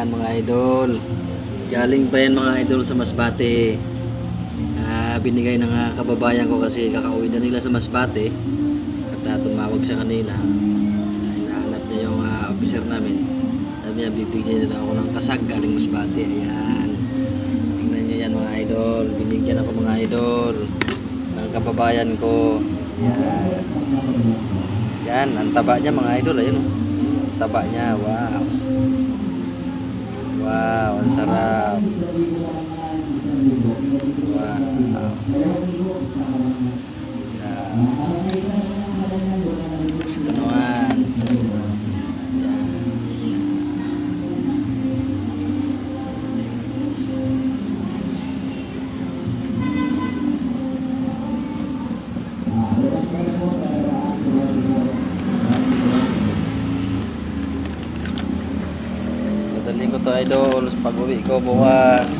Yan mga idol. Galing pa yan mga idol sa Masbate. Binigay ng kababayan ko kasi kakauwi na nila sa Masbate. At tumawag siya kanina. Hinahanap niya yung officer namin. Sabi niya bibigyan nila ako ng kasag galing Masbate. Ayan. Tingnan niyo yan mga idol. Binigyan ako mga idol ng kababayan ko. Yan. Yan. Ang taba niya mga idol. Ayun oh. Taba niya. Wow. Wow. Ang sarap. Wow. Yan. Ito naman. Dadalhin ko to idol pag uwi ko bukas.